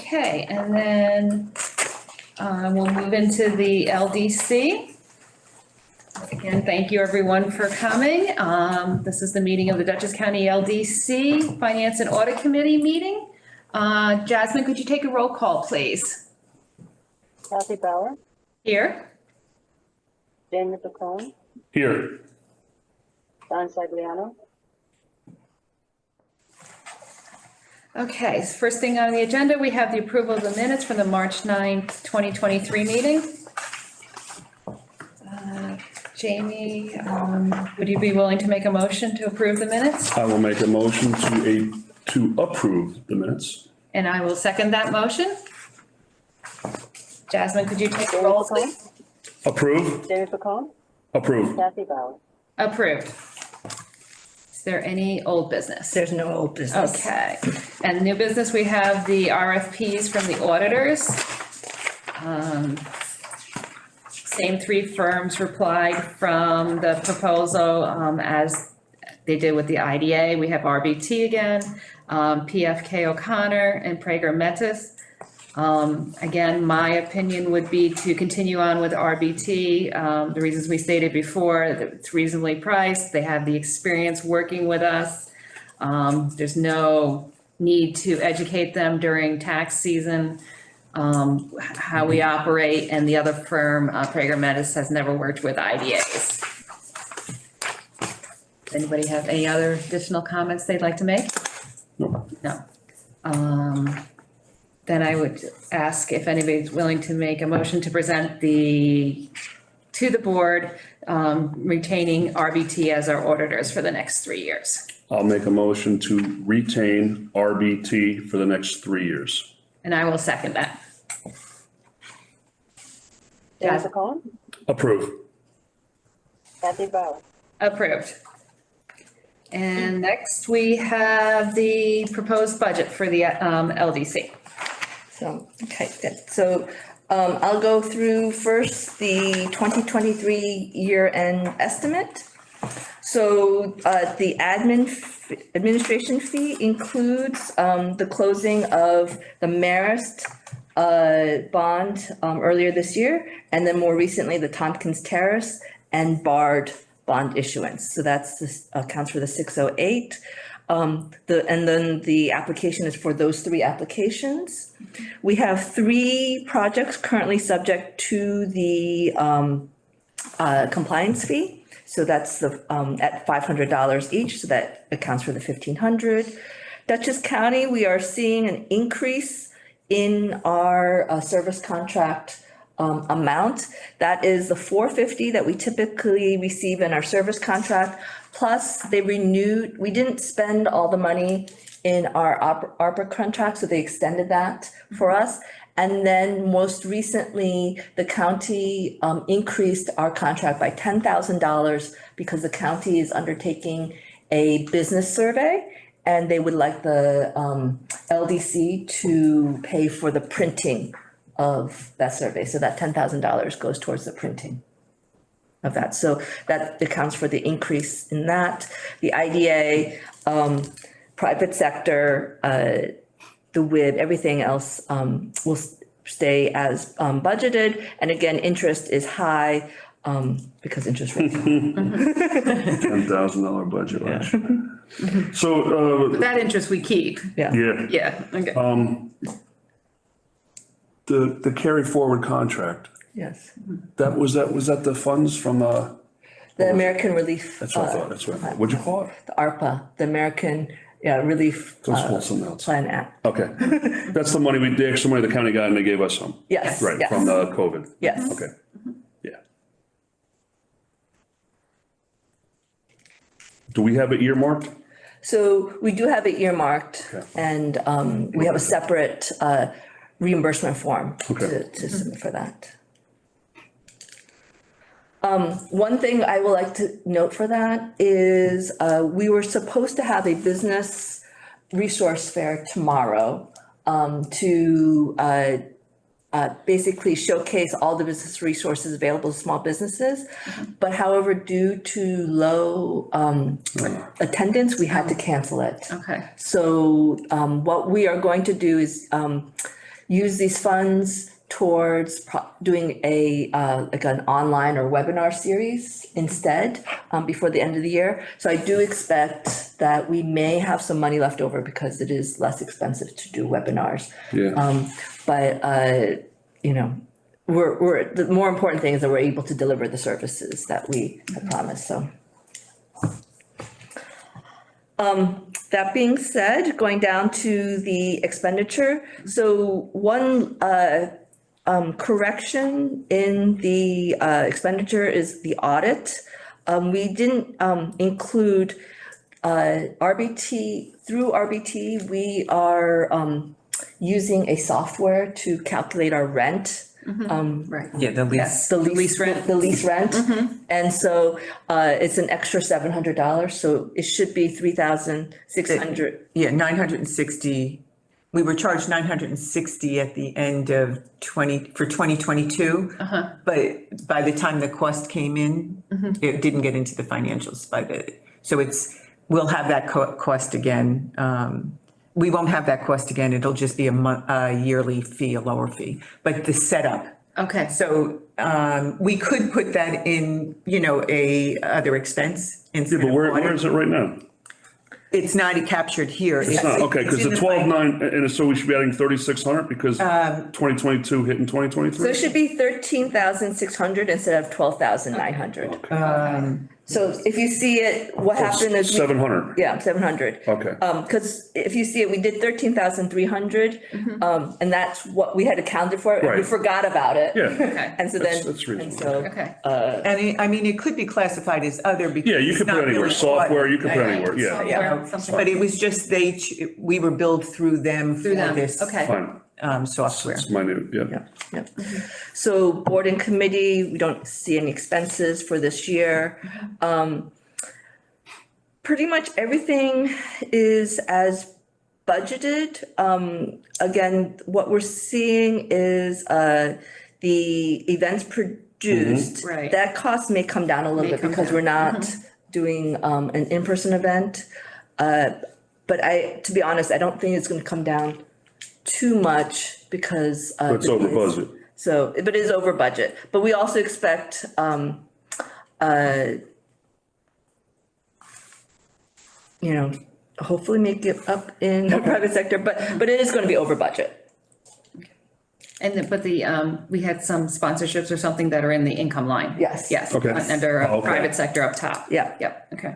Okay, and then we'll move into the LDC. Again, thank you everyone for coming. This is the meeting of the Dutchess County LDC Finance and Audit Committee meeting. Jasmine, could you take a roll call, please? Kathy Bauer, Here. Daniel Pacone, Here. Don Sagliano, Okay, so first thing on the agenda, we have the approval of the minutes from the March 9th, 2023 meeting. Jamie, would you be willing to make a motion to approve the minutes? I will make a motion to approve the minutes. And I will second that motion. Jasmine, could you take a roll, please? Approve? Jamie Pacone, Approve. Kathy Bauer. Approved. Is there any old business? There's no old business. Okay, and new business, we have the RFPs from the auditors. Same three firms replied from the proposal as they did with the IDA. We have RBT again, PFK O'Connor and Prager Metis. Again, my opinion would be to continue on with RBT. The reasons we stated before, that it's reasonably priced, they have the experience working with us. There's no need to educate them during tax season, how we operate, and the other firm, Prager Metis, has never worked with IDAs. Does anybody have any other additional comments they'd like to make? No. No. Then I would ask if anybody's willing to make a motion to present to the board, retaining RBT as our auditors for the next 3 years. I'll make a motion to retain RBT for the next 3 years. And I will second that. Jamie Yes. Pacone, Approve. Kathy Bauer. Approved. And next we have the proposed budget for the LDC. So, okay, good. So, I'll go through first the 2023 year-end estimate. So, the administration fee includes, the closing of the Marist, bond, earlier this year, and then more recently, the Tompkins Terrace and Bard bond issuance. So that's this accounts for the 608. And then the application is for those three applications. We have 3 projects currently subject to the compliance fee. So that's the at $500 each, so that accounts for the $1,500. Dutchess County, we are seeing an increase in our service contract amount. That is the $450 that we typically receive in our service contract. Plus they renewed, we didn't spend all the money in our ARPA contract, so they extended that for us. And then most recently, the county increased our contract by $10,000 because the county is undertaking a business survey. And they would like the LDC to pay for the printing of that survey. So that $10,000 goes towards the printing of that. So that accounts for the increase in that. The IDA, private sector, the WIB, everything else will stay as budgeted. And again, interest is high because interest rates. $10,000 budget last year. So, That interest we keep. Yeah. Yeah, okay. the carry forward contract, Yes. was that the funds from The American Relief. that's what I thought, that's what, what'd you call it? The ARPA, the American Relief. Let's pull something else. Plan Act. Okay, that's the money, the extra money the county got and they gave us some. Yes. Right, yes. from the COVID. Yes. Okay, yeah. Do we have it earmarked? So we do have it earmarked Okay. and we have a separate reimbursement form Okay. to submit for that. One thing I would like to note for that is we were supposed to have a business resource fair tomorrow to basically showcase all the business resources available to small businesses. But however, due to low attendance, we had to cancel it. Okay. So what we are going to do is use these funds towards doing a, like an online or webinar series instead, before the end of the year. So I do expect that we may have some money left over because it is less expensive to do webinars. Yeah, But, you know, the more important thing is that we're able to deliver the services that we have promised, so. That being said, going down to the expenditure, so one, correction in the, expenditure is the audit. We didn't, include, RBT, through RBT, we are, using a software to calculate our rent. Right. Yeah, the lease. The lease rent. The lease rent. And so, it's an extra $700, so it should be 3,600. Yeah, 960. We were charged 960 at the end of 2022. But by the time the cost came in, it didn't get into the financials so we'll have that cost again. We won't have that cost again. It'll just be a yearly fee, a lower fee, but the setup. Okay, So, we could put that in, a other expense yeah, instead but of where audit. is it right now? It's not captured here. It's not, okay, because in the 12,900, and so we should be adding 3,600 because 2022 hit in So 2023? it should be 13,600 instead of 12,900. So if you see it, what happened is. 700, Yeah, 700. okay. Because if you see it, we did 13,300, and that's what we had accounted for, and we Right. forgot about it. Yeah, okay, And so That's- then, that's and reasonable. so, okay. And it could be classified as other because. Yeah, you it's could put not anywhere, really software, audit. you could put Right. anywhere, yeah, Yeah, Something. but it was just we were billed through them for Through them, this. okay. fine, Software. it's minute, yeah. yeah, yeah. So board and committee, we don't see any expenses for this year. Pretty much everything is as budgeted. Again, what we're seeing is, the events produced. Right. That cost may come down a little May bit come because down. we're not doing, an in-person event. But to be honest, I don't think it's gonna come down too much because. It's over budget. So, but it is over budget, but we also expect, hopefully make it up in the private sector, but it is gonna be over budget. But we had some sponsorships or something that are in the income line. Yes. Yes. Okay. Under Oh, okay. private sector up top. Yeah. Yep, okay.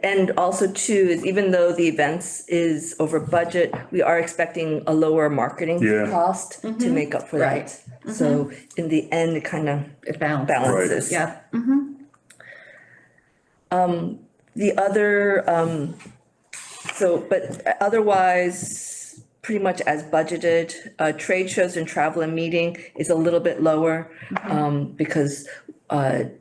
And also too, is even though the events is over budget, we are expecting a lower marketing Yeah. cost to make up for Right. that. So in the end, it kind of It balances. balances. Yeah, The other, but otherwise, pretty much as budgeted. Trade shows and travel and meeting is a little bit lower, because, while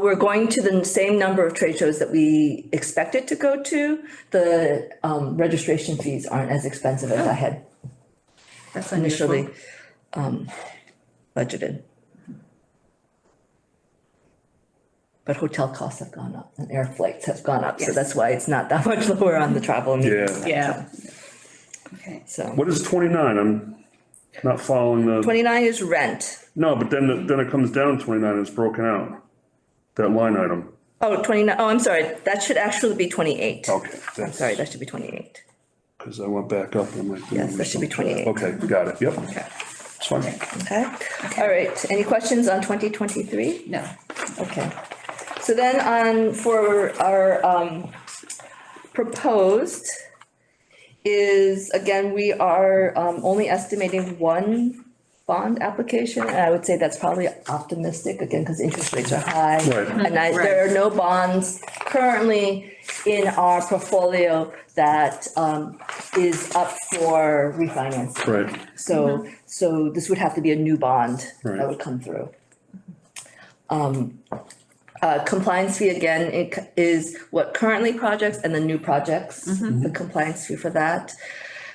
we're going to the same number of trade shows that we expected to go to, the, registration fees aren't as expensive as I had that's unusual. initially, budgeted. But hotel costs have gone up and air flights have gone up, so Yes. that's why it's not that much lower on the travel and meeting. Yeah. Yeah. Okay, So What is 29? I'm not following the, 29 is rent. no, but then it comes down 29 and it's broken out, that line item. Oh, 29, oh, I'm sorry, that should actually be 28. Okay. I'm sorry, that should be 28. Because I went back up and I'm like. Yes, that should be 28. Okay, got it, yep, okay, it's fine. Okay, all right, any questions on 2023? no, Okay, so then for our proposed is, again, we are only estimating one bond application, and I would say that's probably optimistic, again, because interest rates are high. Right. And there are no bonds currently in our portfolio that is up for refinancing. Right, So this would have to be a new bond that Right. would come through. Compliance fee, again, it is what currently projects and the new projects, the compliance fee for that.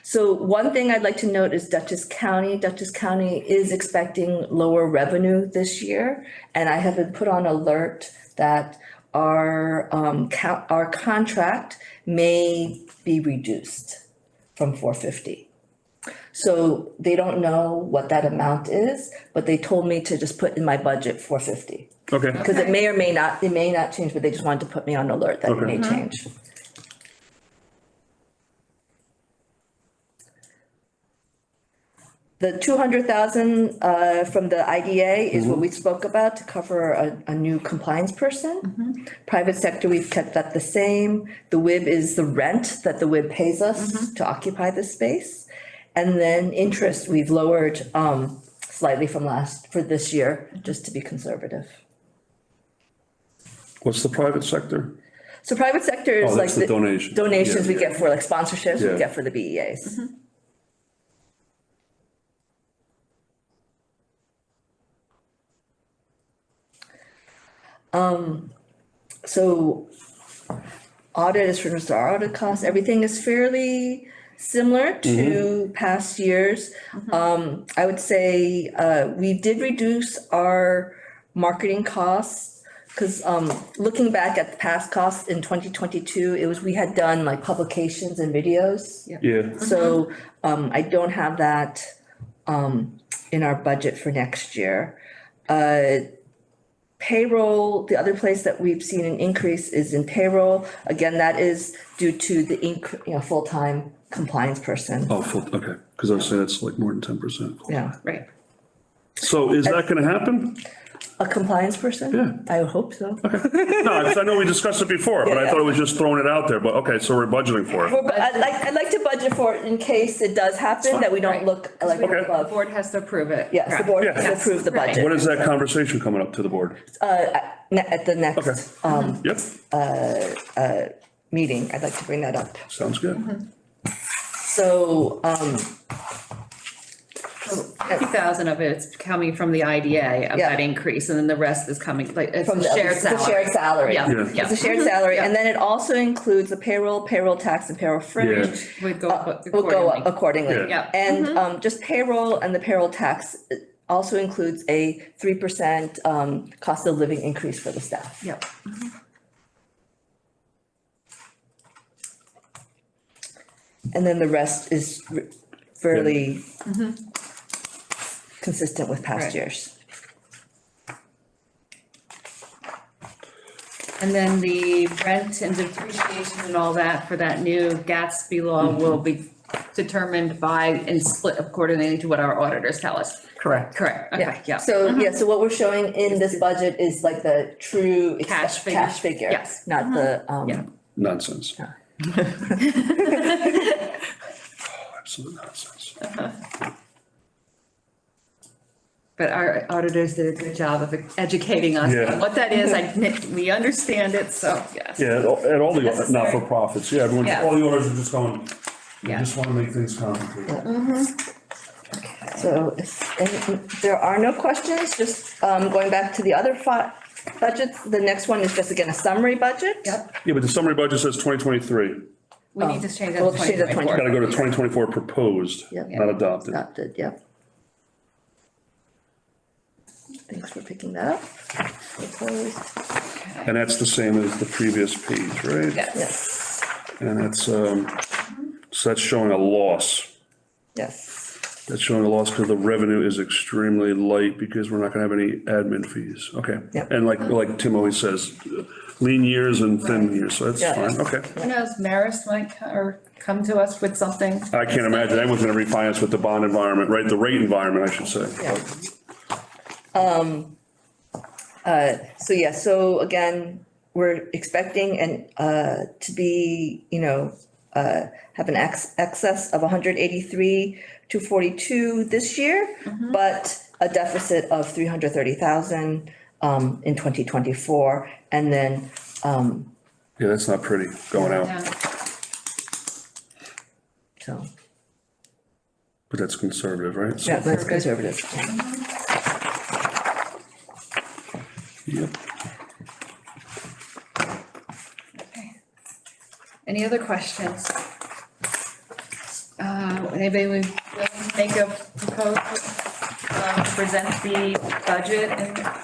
So one thing I'd like to note is Dutchess County. Dutchess County is expecting lower revenue this year. And I have been put on alert that our contract may be reduced from 450. So they don't know what that amount is, but they told me to just put in my budget 450. Okay, Because it may or may not, it may not change, but they just wanted to put me on alert that it may Okay. change. The 200,000 from the IDA is what we spoke about to cover a new compliance person. Private sector, we've kept that the same. The WIB is the rent that the WIB pays us to occupy the space. And then interest, we've lowered slightly for this year, just to be conservative. what's the private sector? So private sector is Oh, like that's the donation. donations we Yeah, get for like sponsorships, we Yeah. get for the BEAs. So audit is for just our audit costs, everything is fairly similar to past years. I would say, we did reduce our marketing costs. Cause, looking back at the past costs in 2022, we had done like publications and videos. Yeah, So, I don't have that, in our budget for next year. Payroll, the other place that we've seen an increase is in payroll. Again, that is due to the full-time compliance person. oh, okay, because I was saying it's like more than 10%. Yeah, Right. So is that gonna happen? a compliance person? Yeah. I would hope so. No, 'cause I know we discussed it before, but I Yeah. thought it was just throwing it out there, but okay, so we're budgeting for it. I'd like to budget for it in case it does happen, that we don't Right. look like Okay. we're The above. board has to approve it. Yes, the Correct. board Yeah. has to approve the Right. When budget, is that conversation coming up to the board? at the Okay. next, Yep, meeting, I'd like to bring that up. sounds good. So, 50,000 of it's coming from the IDA of Yeah. that increase, and then the rest is coming, like, it's from a the shared the salary. shared salary. Yeah, Yeah. yeah. It's a shared salary, and then it also includes the payroll tax and payroll fringe. Would go up Will go up accordingly. accordingly. Yeah. Yeah. And, just payroll and the payroll tax also includes a 3%, cost of living increase for the staff. Yep. And then the rest is fairly consistent with past Right. years. And then the rent and depreciation and all that for that new Gatsby law will be determined by and split accordingly to what our auditors tell us. Correct. Correct, okay, yeah. So what we're showing in this budget is like the true Cash figure. cash figure. Yes. Not the, Yeah. Nonsense. Oh, absolute nonsense. But our auditors did a good job of educating us Yeah. on what that is. We understand it, so, yes. Yeah, and all the Necessary. not-for-profits, yeah, everyone, Yeah. all the orders are just going, we Yeah. just wanna make things complicated. so there are no questions, just, going back to the other budgets. The next one is just again a summary budget. Yep, Yeah, but the summary budget says 2023. we need to change that We'll to change that to 2024. Gotta go to 2024 proposed, Yeah. not adopted. Adopted, yep. Thanks for picking that up. Proposed, And that's the same as the previous page, right? Yes. yes, And that's, so that's showing a loss. yes. That's showing a loss because the revenue is extremely light because we're not gonna have any admin fees. Okay. Yep. And like Tim always says, lean years and thin years, so that's Yeah. fine, okay. Who knows, Marist might come to us with something. I can't imagine anyone's gonna refinance with the bond environment, right? The rate environment, I should say. Yeah. So again, we're expecting to be, have an excess of 183,242 this year, but a deficit of 330,000 in 2024, and then, Yeah, that's not pretty going out, Yeah. so, but that's conservative, right? So- yeah, that's conservative. Yep. Any other questions? Anybody would make a proposal, present the budget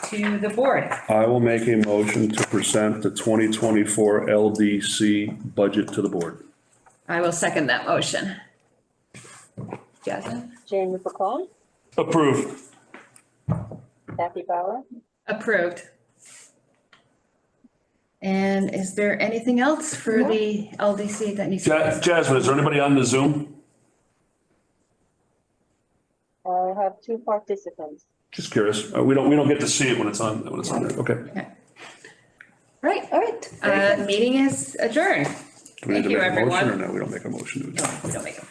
to the board. I will make a motion to present the 2024 LDC budget to the board. I will second that motion. Jasmine? Jamie Pacone, Approved. Kathy Bauer, Approved. And is there anything else for the LDC that needs? Jasmine, is there anybody on the Zoom? I have 2 participants. Just curious. We don't get to see it when it's on there. Okay. Right, All right. meeting is adjourned. Do we need Thank to you, make a motion or everyone. no? We don't make a motion. do we? No, we don't make them.